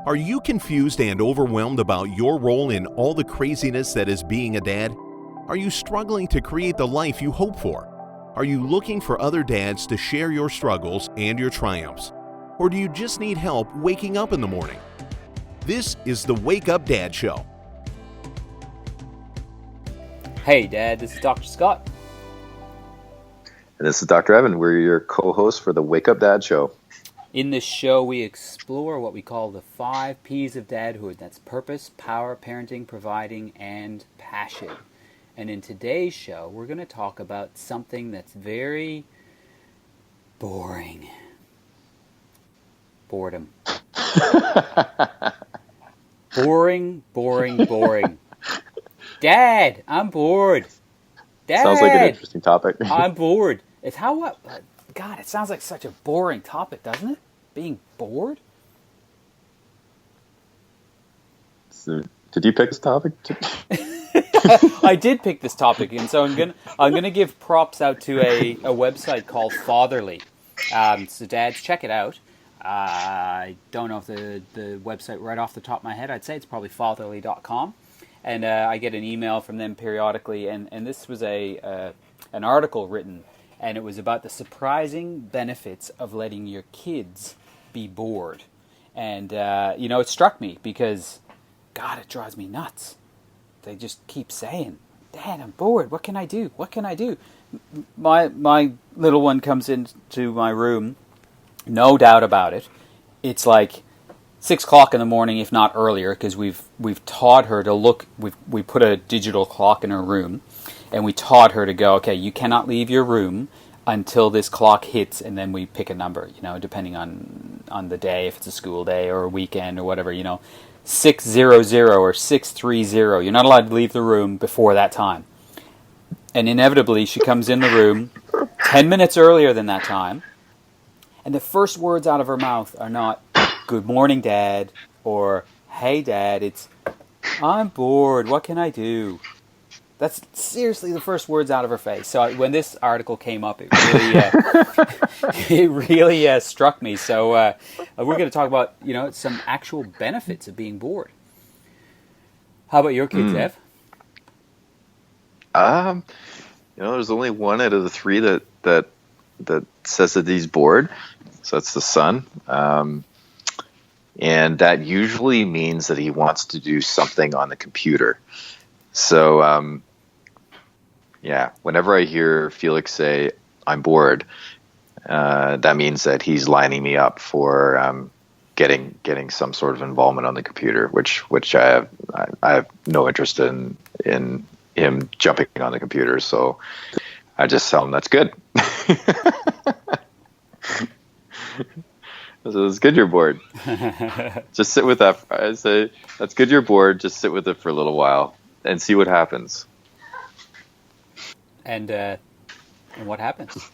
Are you confused and overwhelmed about your role in all the craziness that is being a dad? Are you struggling to create the life you hope for? Are you looking for other dads to share your struggles and your triumphs? Or do you just need help waking up in the morning? This is the Wake Up Dad Show. Hey Dad, this is Dr. Scott. And this is Dr. Evan. We're your co-hosts for the Wake Up Dad Show. In this show, we explore what we call the 5 P's of dadhood. That's purpose, power, parenting, providing, and passion. And in today's show, we're going to talk about something that's very boring. Boredom. Boring. Dad, I'm bored. Dad, sounds like an interesting topic. I'm bored. It's God, it sounds like such a boring topic, doesn't it? Being bored? So, did you pick this topic? I did pick this topic, and so I'm gonna give props out to a website called Fatherly. So dads, check it out. I don't know if the website right off the top of my head. I'd say it's probably fatherly.com. And I get an email from them periodically, and this was an article written, and it was about the surprising benefits of letting your kids be bored. And, it struck me because, God, it drives me nuts. They just keep saying, Dad, I'm bored. What can I do? What can I do? My little one comes into my room, no doubt about it. It's like 6 o'clock in the morning, if not earlier, because we've taught her to look. We put a digital clock in her room, and we taught her to go, okay, you cannot leave your room until this clock hits, and then we pick a number, depending on the day, if it's a school day or a weekend or whatever, 6:00 or 6:30. You're not allowed to leave the room before that time. And inevitably, she comes in the room 10 minutes earlier than that time, and the first words out of her mouth are not, "Good morning, Dad," or "Hey, Dad," it's, "I'm bored, what can I do?" That's seriously the first words out of her face. So when this article came up, it really struck me. So we're going to talk about, some actual benefits of being bored. How about your kids, Ev? There's only one out of the 3 that says that he's bored. So that's the son. And that usually means that he wants to do something on the computer. So, whenever I hear Felix say, "I'm bored," that means that he's lining me up for getting some sort of involvement on the computer, which I have no interest in him jumping on the computer. So I just tell him that's good. So it's good you're bored. Just sit with that. I say, that's good you're bored. Just sit with it for a little while and see what happens. And what happens?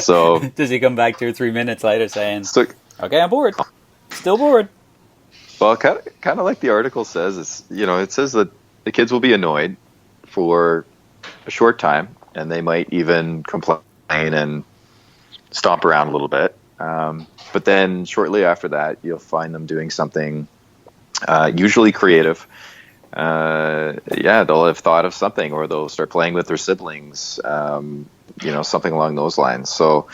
So does he come back 2 or 3 minutes later saying, "Okay, I'm bored. Still bored"? Well, kind of like the article says, it's, it says that the kids will be annoyed for a short time, and they might even complain and stomp around a little bit. But then shortly after that, you'll find them doing something usually creative. They'll have thought of something, or they'll start playing with their siblings, something along those lines. So,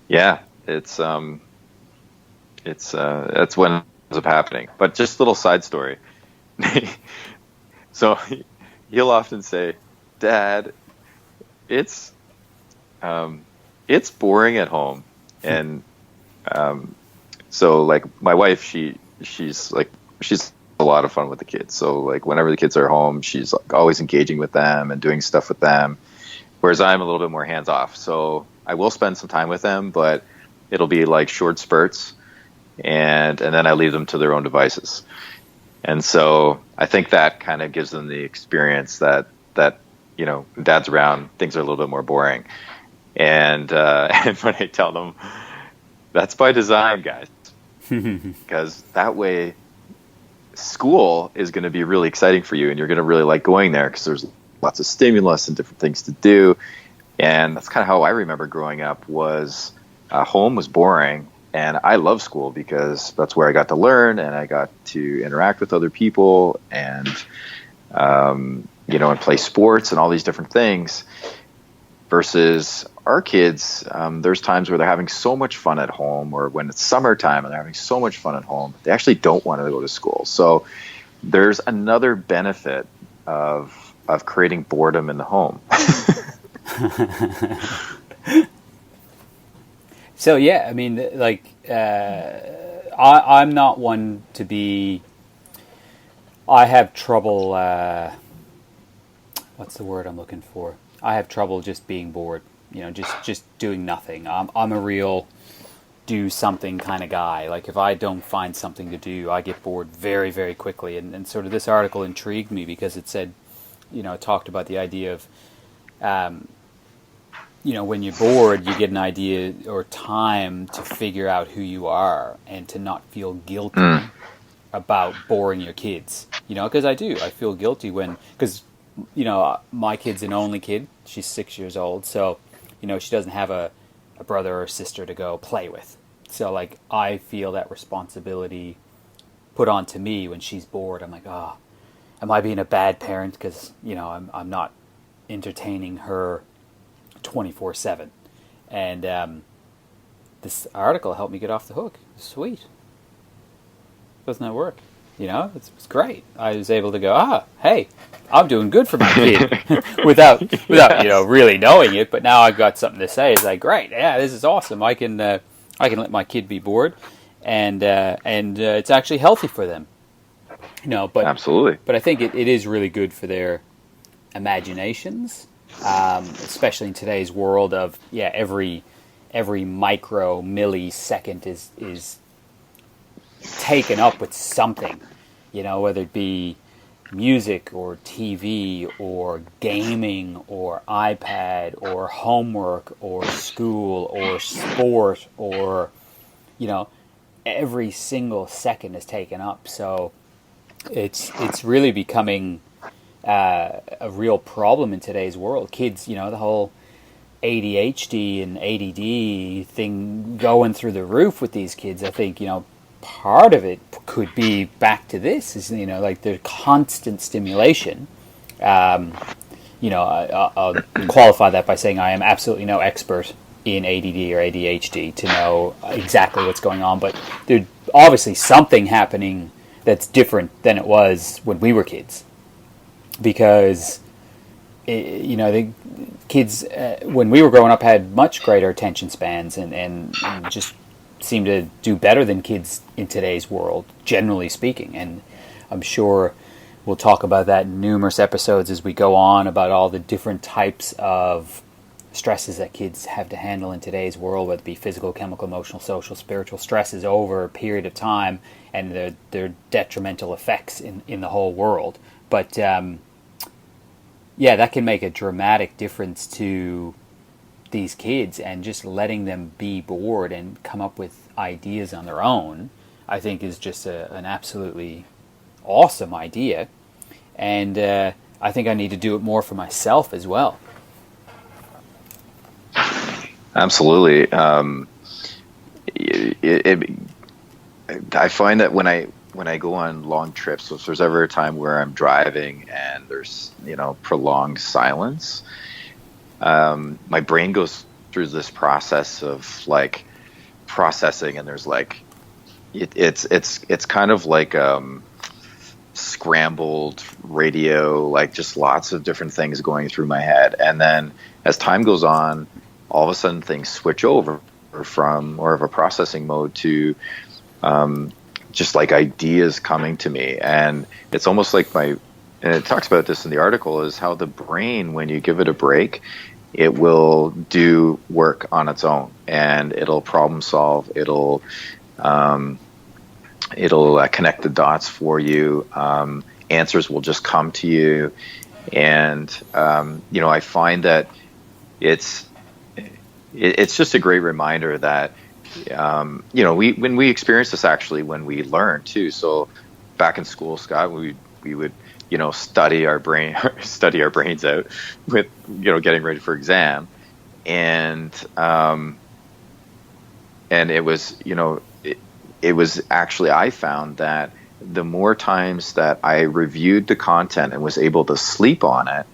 it's that's when it ends up happening. But just a little side story. So he'll often say, "Dad, it's boring at home," and so like my wife, she's a lot of fun with the kids. So like whenever the kids are home, she's like always engaging with them and doing stuff with them, whereas I'm a little bit more hands off. So I will spend some time with them, but it'll be like short spurts, and then I leave them to their own devices. And so I think that kind of gives them the experience that Dad's around, things are a little bit more boring. And when I tell them, that's by design, guys, because that way school is going to be really exciting for you, and you're going to really like going there because there's lots of stimulus and different things to do. And that's kind of how I remember growing up, was home was boring. And I love school because that's where I got to learn and I got to interact with other people and, and play sports and all these different things. Versus our kids, there's times where they're having so much fun at home, or when it's summertime and they're having so much fun at home, they actually don't want to go to school. So there's another benefit of creating boredom in the home. So yeah, I mean, like, I'm not one to be. I have trouble. What's the word I'm looking for? I have trouble just being bored. Just doing nothing. I'm a real do something kind of guy. Like if I don't find something to do, I get bored very, very quickly. And sort of this article intrigued me because it said, it talked about the idea of. When you're bored, you get an idea or time to figure out who you are and to not feel guilty about boring your kids. Because I feel guilty because my kid's an only kid. She's 6 years old. So, she doesn't have a brother or sister to go play with. So, like, I feel that responsibility put onto me when she's bored. I'm like, am I being a bad parent? Because, I'm not entertaining her 24/7, and this article helped me get off the hook. Sweet, doesn't that work? It's great. I was able to go, hey, I'm doing good for my kid without really knowing it. But now I've got something to say. It's like, great, yeah, this is awesome. I can let my kid be bored, and it's actually healthy for them. But absolutely. But I think it is really good for their imaginations. Especially in today's world of every micro millisecond is taken up with something, whether it be music or TV or gaming or iPad or homework or school or sport or every single second is taken up. So it's really becoming a real problem in today's world. Kids, the whole ADHD and ADD thing going through the roof with these kids. I think, part of it could be back to this is, like the constant stimulation. I'll qualify that by saying I am absolutely no expert in ADD or ADHD to know exactly what's going on, but there's obviously something happening that's different than it was when we were kids. Because, the kids, when we were growing up, had much greater attention spans and just seemed to do better than kids in today's world, generally speaking. And I'm sure we'll talk about that in numerous episodes as we go on about all the different types of stresses that kids have to handle in today's world, whether it be physical, chemical, emotional, social, spiritual stresses over a period of time and their detrimental effects in the whole world. But that can make a dramatic difference to these kids, and just letting them be bored and come up with ideas on their own, I think is just an absolutely awesome idea. And I think I need to do it more for myself as well. Absolutely. I find that when I go on long trips, so if there's ever a time where I'm driving and there's, prolonged silence, my brain goes through this process of like processing, and there's like, it's kind of like, scrambled radio, like just lots of different things going through my head. And then as time goes on, all of a sudden things switch over from more of a processing mode to, just like ideas coming to me. And it's almost like and it talks about this in the article, is how the brain, when you give it a break, it will do work on its own, and it'll problem solve. It'll connect the dots for you. Answers will just come to you. And, I find that it's just a great reminder that, when we experience this actually when we learn too. So back in school, Scott, we would, study our brains out with, getting ready for exam. And, and it was, it was actually, I found that the more times that I reviewed the content and was able to sleep on it,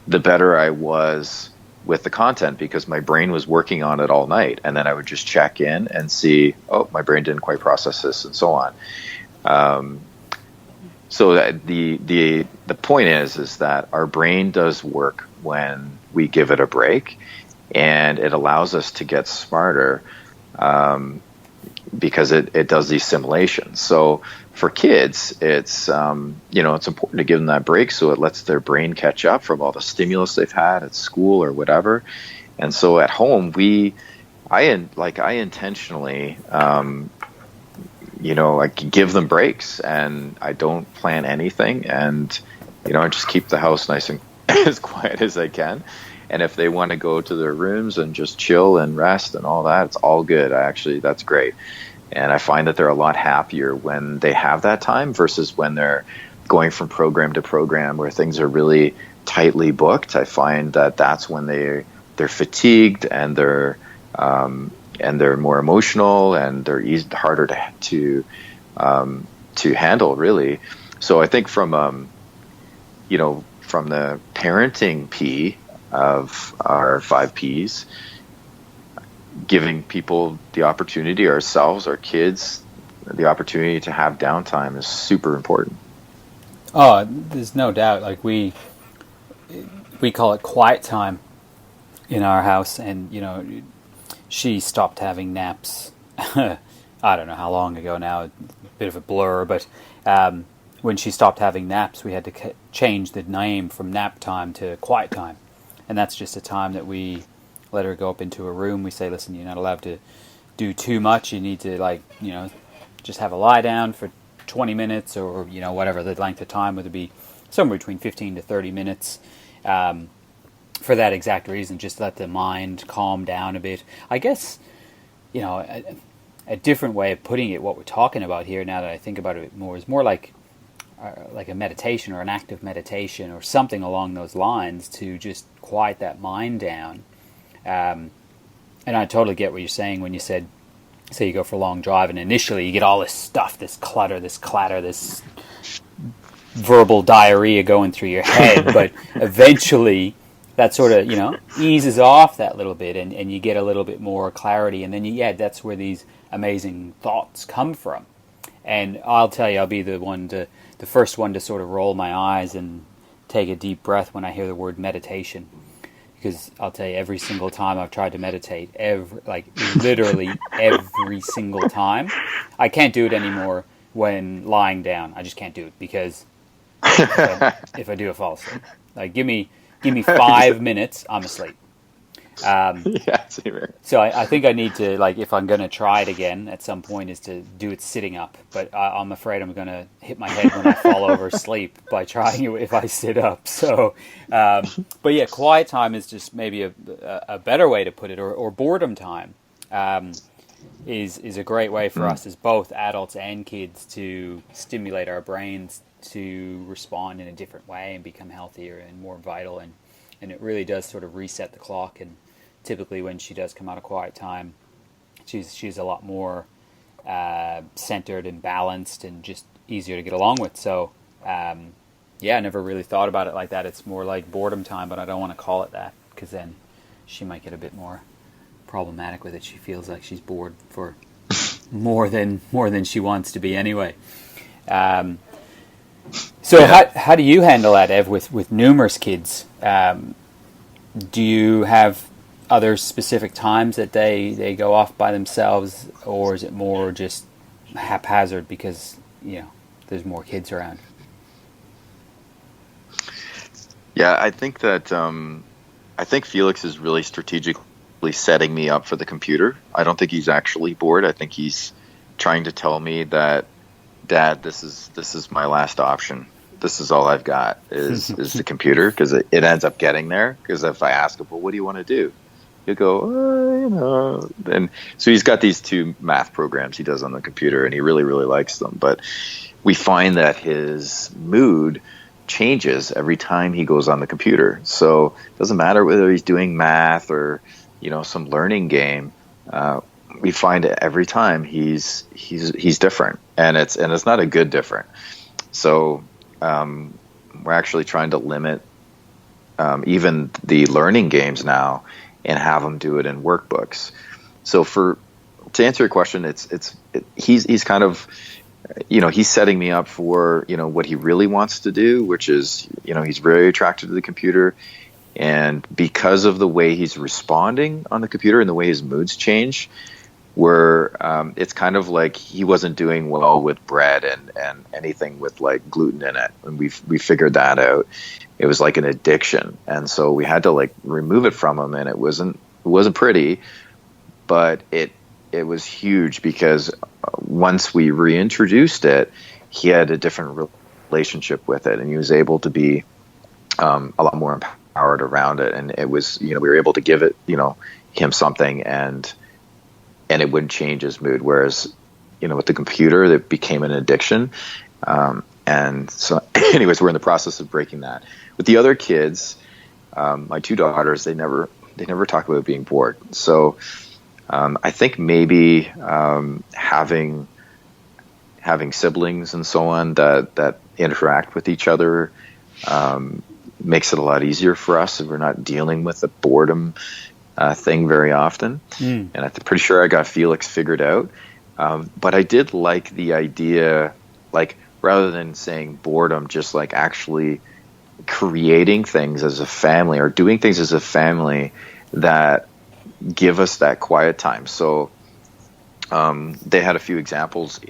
the better I was with the content, because my brain was working on it all night. And then I would just check in and see, oh, my brain didn't quite process this, and so on. So that the point is that our brain does work when we give it a break, and it allows us to get smarter, because it does these simulations. So for kids, it's it's important to give them that break, so it lets their brain catch up from all the stimulus they've had at school or whatever. And so at home, I intentionally, I give them breaks, and I don't plan anything, and I just keep the house nice and as quiet as I can. And if they want to go to their rooms and just chill and rest and all that, it's all good. That's great. And I find that they're a lot happier when they have that time versus when they're going from program to program where things are really tightly booked. I find that that's when they're fatigued, and they're more emotional, and they're harder to handle, really. So I think from the parenting P of our 5 Ps, giving people the opportunity, ourselves, our kids, the opportunity to have downtime is super important. Oh, there's no doubt. Like we call it quiet time in our house, and she stopped having naps. I don't know how long ago now, a bit of a blur, but when she stopped having naps, we had to change the name from nap time to quiet time. And that's just a time that we let her go up into a room. We say, listen, you're not allowed to do too much. You need to, just have a lie down for 20 minutes or, whatever the length of time, whether it be somewhere between 15 to 30 minutes. For that exact reason, just let the mind calm down a bit. I guess, a different way of putting it, what we're talking about here, now that I think about it more, is more like a meditation or an active meditation or something along those lines to just quiet that mind down. And I totally get what you're saying when you said, say you go for a long drive and initially you get all this stuff, this clutter, this clatter, this verbal diarrhea going through your head, but eventually that sort of, eases off that little bit, and you get a little bit more clarity, and then that's where these amazing thoughts come from. And I'll tell you, I'll be the first one to sort of roll my eyes and take a deep breath when I hear the word meditation. Because I'll tell you, every single time I've tried to meditate, literally every single time, I can't do it anymore when lying down. I just can't do it, because if I do, I fall asleep. Like, give me 5 minutes, I'm asleep. Yeah, same here. So I think I need to, if I'm going to try it again at some point, is to do it sitting up. But I'm afraid I'm going to hit my head when I fall over asleep by trying it if I sit up. So, but yeah, quiet time is just maybe a better way to put it, or boredom time is a great way for us as both adults and kids to stimulate our brains to respond in a different way and become healthier and more vital. And it really does sort of reset the clock. And typically when she does come out of quiet time, she's a lot more centered and balanced and just easier to get along with. So, I never really thought about it like that. It's more like boredom time, but I don't want to call it that, because then she might get a bit more problematic with it. She feels like she's bored for more than she wants to be anyway. So how do you handle that, Ev, with numerous kids? Do you have other specific times that they go off by themselves, or is it more just haphazard because there's more kids around? Yeah, I think that Felix is really strategically setting me up for the computer. I don't think he's actually bored. I think he's trying to tell me that, Dad, this is my last option. This is all I've got is the computer, because it ends up getting there. Because if I ask him, well, what do you want to do? He'll go, And so he's got these 2 math programs he does on the computer, and he really, really likes them. But we find that his mood changes every time he goes on the computer. So it doesn't matter whether he's doing math or, some learning game. we find it every time he's different, and it's not a good different. So we're actually trying to limit even the learning games now and have them do it in workbooks. So to answer your question, he's kind of, he's setting me up for, what he really wants to do, which is, he's very attracted to the computer. And because of the way he's responding on the computer and the way his moods change, it's kind of like he wasn't doing well with bread and anything with like gluten in it. And we figured that out. It was like an addiction. And so we had to like remove it from him, and it wasn't pretty, but it was huge because once we reintroduced it, he had a different relationship with it, and he was able to be a lot more empowered around it. And it was, we were able to give it, him something, and it wouldn't change his mood. Whereas, with the computer, it became an addiction. And so anyways, we're in the process of breaking that. With the other kids, my two daughters, they never talk about being bored. So I think maybe having siblings and so on that interact with each other makes it a lot easier for us, and we're not dealing with the boredom thing very often. And I'm pretty sure I got Felix figured out. But I did like the idea, like rather than saying boredom, just like actually creating things as a family or doing things as a family that give us that quiet time. So they had a few examples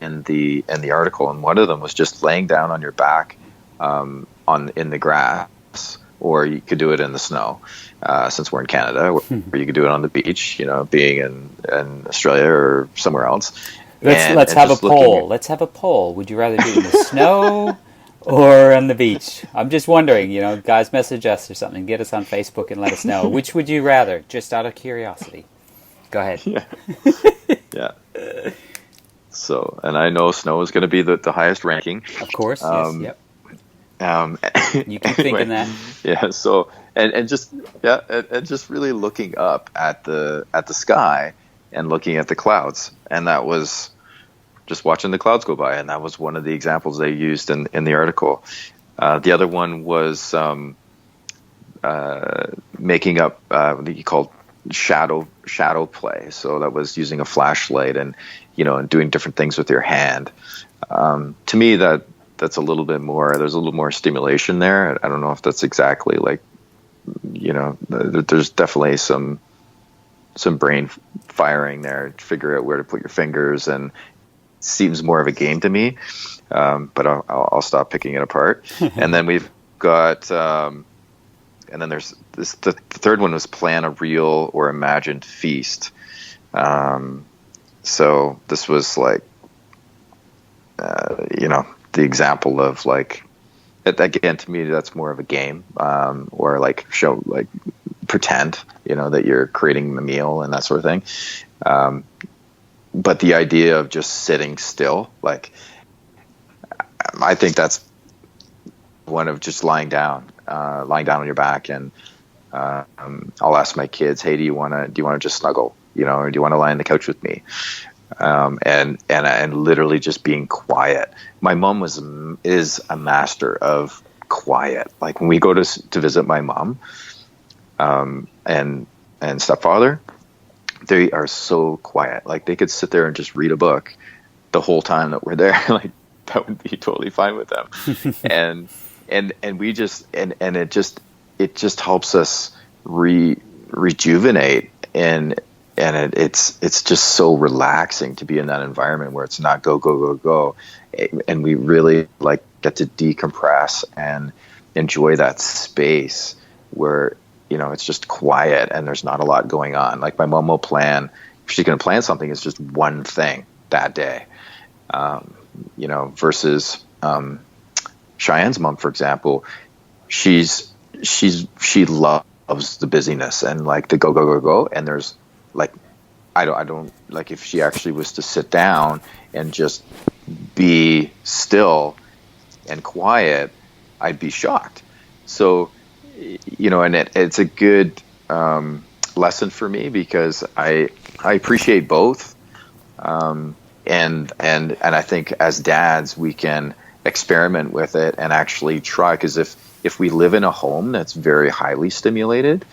in the article, and one of them was just laying down on your back in the grass, or you could do it in the snow, since we're in Canada, or you could do it on the beach, being in Australia or somewhere else. Let's have a poll. Let's have a poll. Would you rather do it in the snow or on the beach? I'm just wondering, guys, message us or something. Get us on Facebook and let us know. Which would you rather? Just out of curiosity. Go ahead. Yeah. Yeah. So, and I know snow is going to be the highest ranking. Of course. Yes. Yep. You keep thinking that. Yeah. So, and just really looking up at the sky and looking at the clouds, and that was just watching the clouds go by, and that was one of the examples they used in the article. The other one was making up what you call shadow play. So that was using a flashlight and and doing different things with your hand. To me, that's a little bit more. There's a little more stimulation there. I don't know if that's exactly like there's definitely some brain firing there to figure out where to put your fingers, and seems more of a game to me, but I'll stop picking it apart. And then we've got and then there's this, the third one was plan a real or imagined feast. So this was like the example of like, again, to me that's more of a game, or like show, like pretend that you're creating the meal and that sort of thing. But the idea of just sitting still, like, I think that's one of just lying down on your back. And I'll ask my kids, hey, do you want to just snuggle, or do you want to lie on the couch with me? And literally just being quiet. My mom is a master of quiet. Like when we go to visit my mom, and stepfather, they are so quiet. Like they could sit there and just read a book the whole time that we're there. Like that would be totally fine with them. and we just, and it just helps us rejuvenate, and it's just so relaxing to be in that environment where it's not go, go, go, go. And we really like get to decompress and enjoy that space where, it's just quiet and there's not a lot going on. Like my mom will plan, if she's going to plan something, it's just one thing that day. Versus Cheyenne's mom, for example, she loves the busyness and like the go, go, go, go. And there's like, I don't like, if she actually was to sit down and just be still and quiet, I'd be shocked. So, and it's a good lesson for me because I appreciate both. And I think as dads, we can experiment with it and actually try. Because if we live in a home that's very highly stimulated,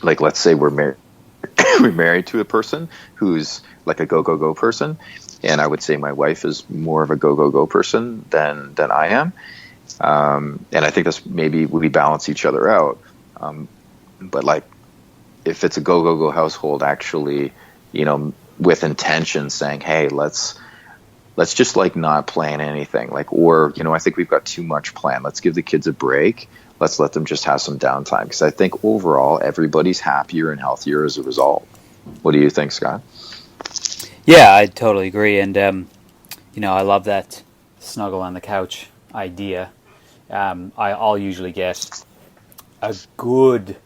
like let's say we're married to a person who's like a go person, and I would say my wife is more of a go person than I am. And I think that's maybe we balance each other out. But like if it's a go household, actually, with intention saying, hey, let's just like not plan anything, like, or, I think we've got too much planned. Let's give the kids a break. Let's let them just have some downtime. Because I think overall everybody's happier and healthier as a result. What do you think, Scott? Yeah, I totally agree. And, I love that snuggle on the couch idea. I'll usually get a good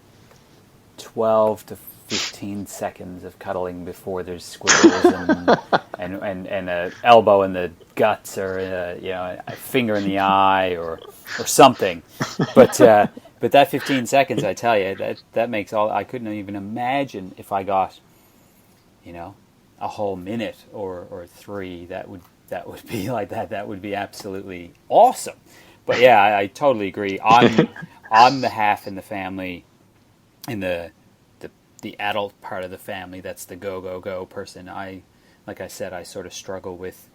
12 to 15 seconds of cuddling before there's squiggles and an elbow in the guts or a finger in the eye or something. But that 15 seconds, I tell you, that makes all. I couldn't even imagine if I got a whole minute or 3. That would be like that. That would be absolutely awesome. But yeah, I totally agree. I'm the half in the family, in the adult part of the family that's the go person. Like I said, I sort of struggle with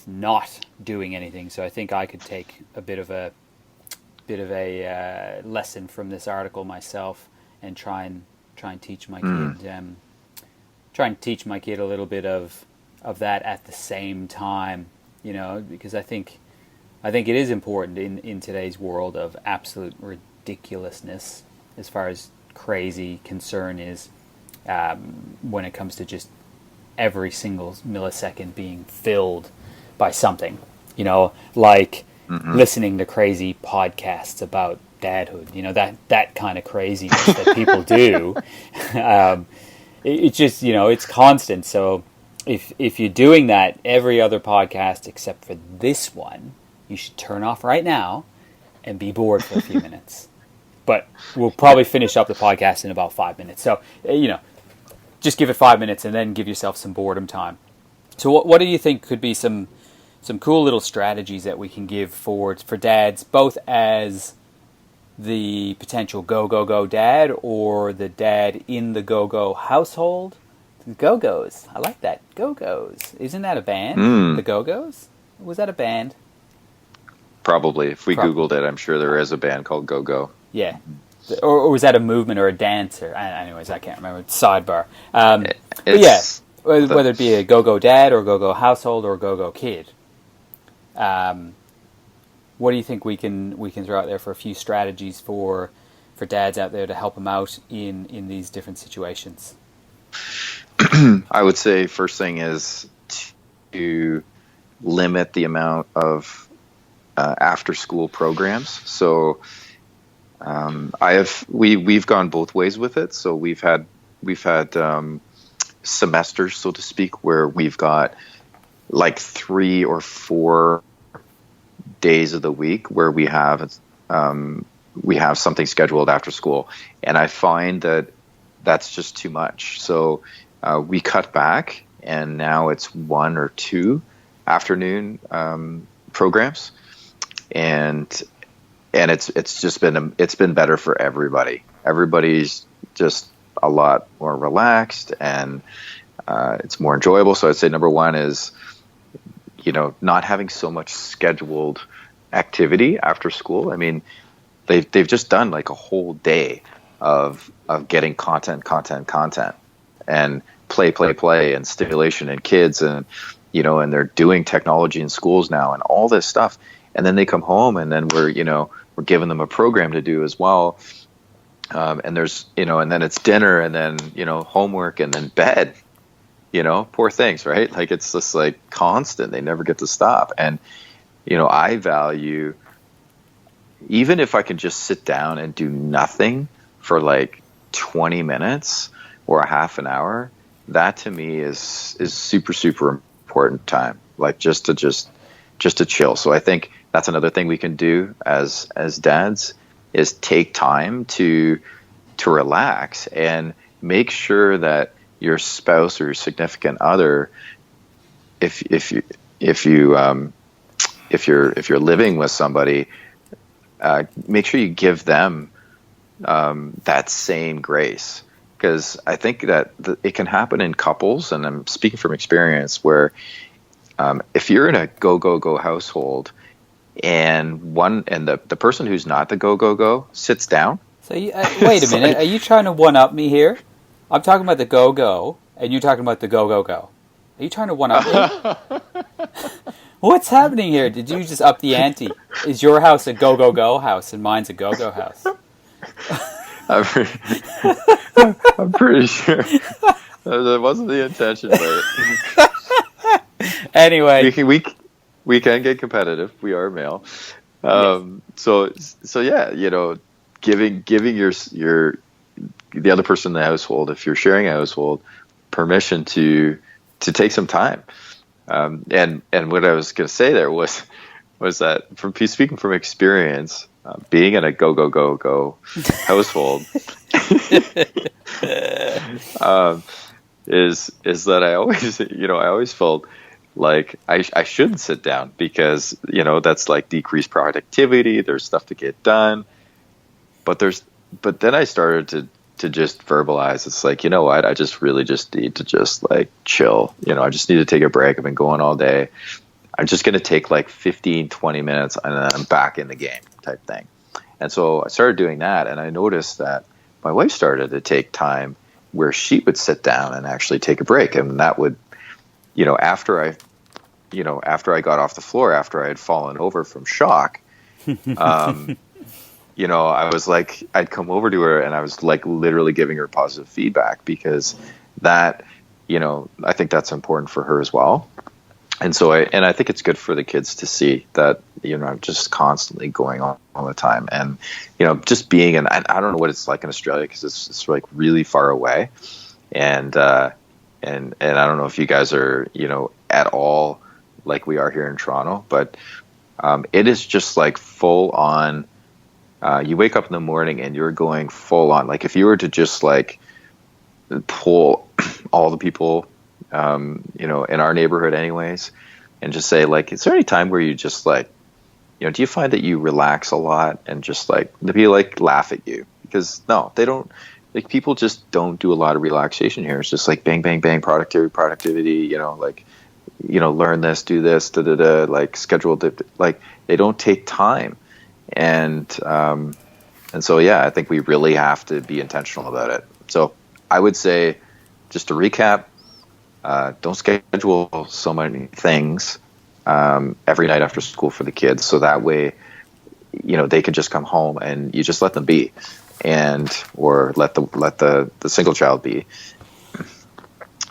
not doing anything. So I think I could take a bit of a lesson from this article myself and try and teach my kid try and teach my kid a little bit of that at the same time, because I think it is important in today's world of absolute ridiculousness as far as crazy concern is, when it comes to just every single millisecond being filled by something, like listening to crazy podcasts about dadhood, that kind of craziness that people do. It's just, it's constant. So if you're doing that every other podcast except for this one, you should turn off right now and be bored for a few minutes. But we'll probably finish up the podcast in about 5 minutes. So, just give it 5 minutes and then give yourself some boredom time. So what do you think could be some cool little strategies that we can give for dads, both as the potential go dad or the dad in the go household? The Go-Go's. I like that. Go-Go's. Isn't that a band? The Go-Go's? Was that a band? Probably. If we Googled it, I'm sure there is a band called Go. Yeah. Or was that a movement or a dance? Anyways, I can't remember. Sidebar. But yeah, whether it be a go dad or go household or go kid, what do you think we can throw out there for a few strategies for dads out there to help them out in these different situations? I would say first thing is to limit the amount of after school programs. So we've gone both ways with it. So we've had semesters, so to speak, where we've got like 3 or 4 days of the week where we have something scheduled after school, and I find that that's just too much. So we cut back, and now it's 1 or 2 afternoon programs, and it's been better for everybody. Everybody's just a lot more relaxed, and it's more enjoyable. So I'd say number 1 is, not having so much scheduled activity after school. I mean, they've just done like a whole day of getting content and play and stimulation and kids, and and they're doing technology in schools now and all this stuff. And then they come home, and then we're giving them a program to do as well. And there's, and then it's dinner, and then, homework, and then bed, poor things, right? Like, it's just like constant. They never get to stop. And, I value, even if I can just sit down and do nothing for like 20 minutes or a half an hour, that to me is super, super important time. Like just to chill. So I think that's another thing we can do as dads is take time to to relax, and make sure that your spouse or your significant other, if you're living with somebody, make sure you give them that same grace, because I think that it can happen in couples, and I'm speaking from experience, where if you're in a go household, and the person who's not the go sits down. So wait a minute, are you trying to one up me here? I'm talking about the go, and you're talking about the go. Are you trying to one up me? What's happening here? Did you just up the ante? Is your house a go house and mine's a go house? I'm pretty sure that wasn't the intention, but anyway, we can get competitive. We are male, so yeah, giving your the other person in the household, if you're sharing a household, permission to take some time. And what I was going to say there was that, from speaking from experience, being in a go household, is that I always felt like I shouldn't sit down, because that's like decreased productivity. There's stuff to get done, but then I started to just verbalize. It's like, you know what, I just really just need to just like chill. I just need to take a break. I've been going all day. I'm just going to take like 15-20 minutes, and then I'm back in the game type thing. And so I started doing that, and I noticed that my wife started to take time where she would sit down and actually take a break. And that would, after I got off the floor, after I had fallen over from shock, I was like, I'd come over to her and I was like literally giving her positive feedback, because that, I think that's important for her as well. And so I think it's good for the kids to see that, I'm just constantly going on all the time. And, just being I don't know what it's like in Australia, because it's like really far away. And I don't know if you guys are, at all like we are here in Toronto, but it is just like full on. You wake up in the morning and you're going full on. Like, if you were to just like pull all the people, in our neighborhood anyways, and just say, like, is there any time where you just like, do you find that you relax a lot, and just like the people like laugh at you? Because no, they don't. Like, people just don't do a lot of relaxation here. It's just like bang, bang, bang, productivity, learn this, do this, like schedule, like they don't take time. And so, yeah, I think we really have to be intentional about it. So I would say, just to recap, don't schedule so many things every night after school for the kids. So that way, they could just come home and you just let them be, or let the single child be.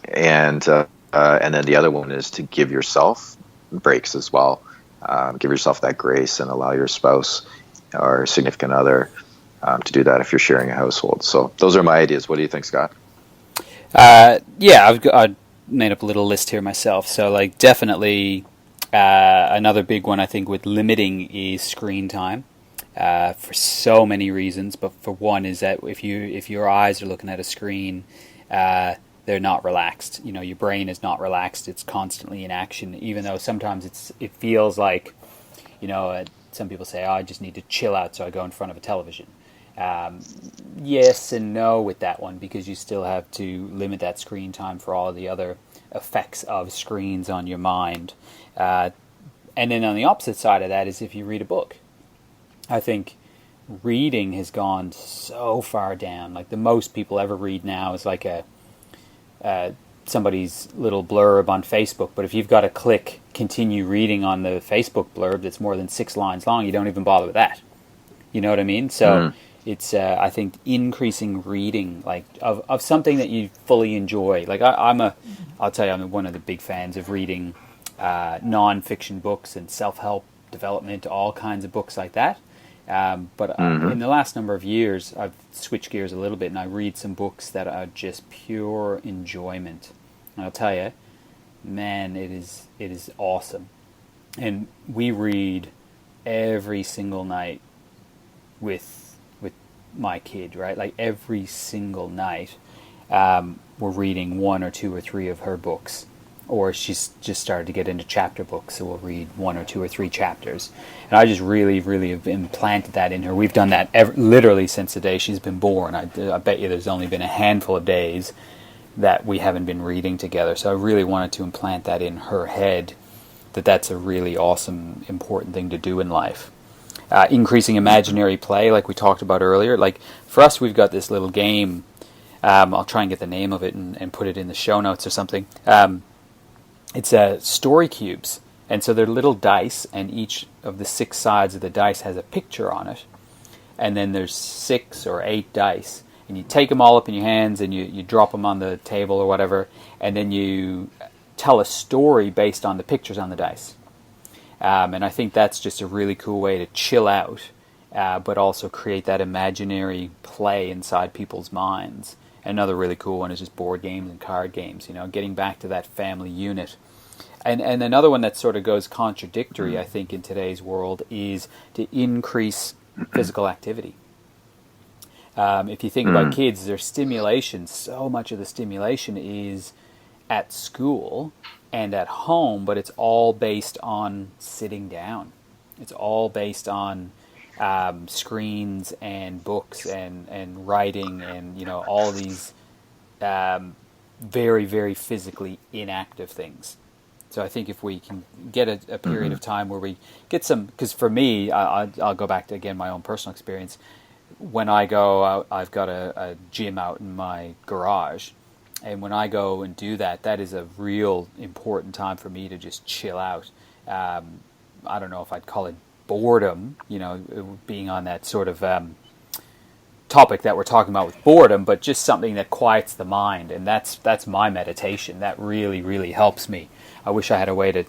And then the other one is to give yourself breaks as well. Give yourself that grace, and allow your spouse or significant other to do that if you're sharing a household. So those are my ideas. What do you think, Scott? I made up a little list here myself. So, like, definitely another big one, I think, with limiting is screen time, for so many reasons. But for one is that if your eyes are looking at a screen, they're not relaxed. Your brain is not relaxed. It's constantly in action, even though sometimes it feels like, some people say, oh, I just need to chill out, so I go in front of a television. Yes and no with that one, because you still have to limit that screen time for all of the other effects of screens on your mind. And then on the opposite side of that is if you read a book. I think reading has gone so far down. Like, the most people ever read now is like somebody's little blurb on Facebook, but if you've got to click continue reading on the Facebook blurb that's more than 6 lines long, you don't even bother with that. You know what I mean? So it's I think increasing reading, like of something that you fully enjoy. Like I'll tell you, I'm one of the big fans of reading non-fiction books and self-help development, all kinds of books like that. But in the last number of years, I've switched gears a little bit, and I read some books that are just pure enjoyment. And I'll tell you, man, it is awesome. And we read every single night with my kid, right? Like every single night, we're reading 1 or 2 or 3 of her books, or she's just started to get into chapter books, so we'll read 1 or 2 or 3 chapters. And I just really, really have implanted that in her. We've done that literally since the day she's been born. I bet you there's only been a handful of days that we haven't been reading together. So I really wanted to implant that in her head, that that's a really awesome, important thing to do in life. Increasing imaginary play, like we talked about earlier. Like for us, we've got this little game. I'll try and get the name of it and put it in the show notes or something. It's story cubes. And so they're little dice, and each of the 6 sides of the dice has a picture on it. And then there's 6 or 8 dice. And you take them all up in your hands and you drop them on the table or whatever. And then you tell a story based on the pictures on the dice. And I think that's just a really cool way to chill out, but also create that imaginary play inside people's minds. Another really cool one is just board games and card games, getting back to that family unit. And another one that sort of goes contradictory, I think, in today's world is to increase physical activity. If you think about kids, their stimulation, so much of the stimulation is at school and at home, but it's all based on sitting down. It's all based on screens and books and writing and, all these very, very physically inactive things. So I think if we can get a period of time where we get some, because for me, I'll go back to, again, my own personal experience. When I go out, I've got a gym out in my garage. And when I go and do that, that is a real important time for me to just chill out. I don't know if I'd call it boredom, being on that sort of topic that we're talking about with boredom, but just something that quiets the mind. And that's my meditation. That really, really helps me. I wish I had a way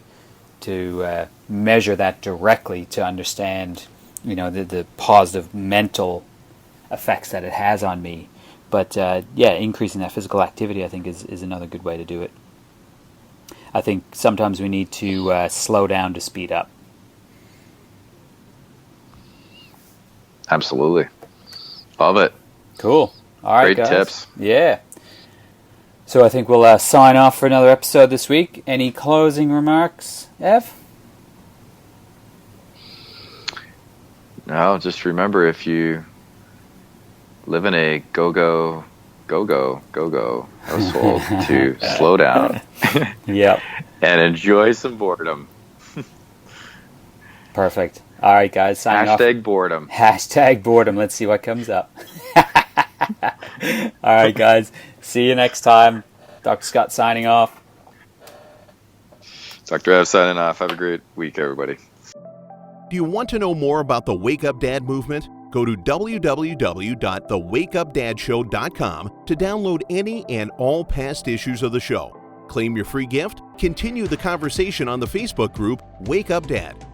to measure that directly to understand, the positive mental effects that it has on me. But increasing that physical activity, I think, is another good way to do it. I think sometimes we need to slow down to speed up. Absolutely. Love it. Cool. All right, Great guys. tips. Yeah. So I think we'll sign off for another episode this week. Any closing remarks, Ev? No, just remember, if you live in a go-go household, to slow down. Yep. And enjoy some boredom. Perfect. All right, guys. Signing off. Boredom. Hashtag boredom. Let's see what comes up. All right, guys. See you next time. Dr. Scott signing off. Dr. Ev signing off. Have a great week, everybody. Do you want to know more about the Wake Up Dad movement? Go to www.thewakeupdadshow.com to download any and all past issues of the show. Claim your free gift. Continue the conversation on the Facebook group Wake Up Dad.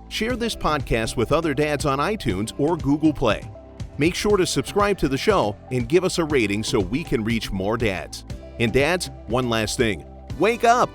Share this podcast with other dads on iTunes or Google Play. Make sure to subscribe to the show and give us a rating so we can reach more dads. And dads, one last thing. Wake up!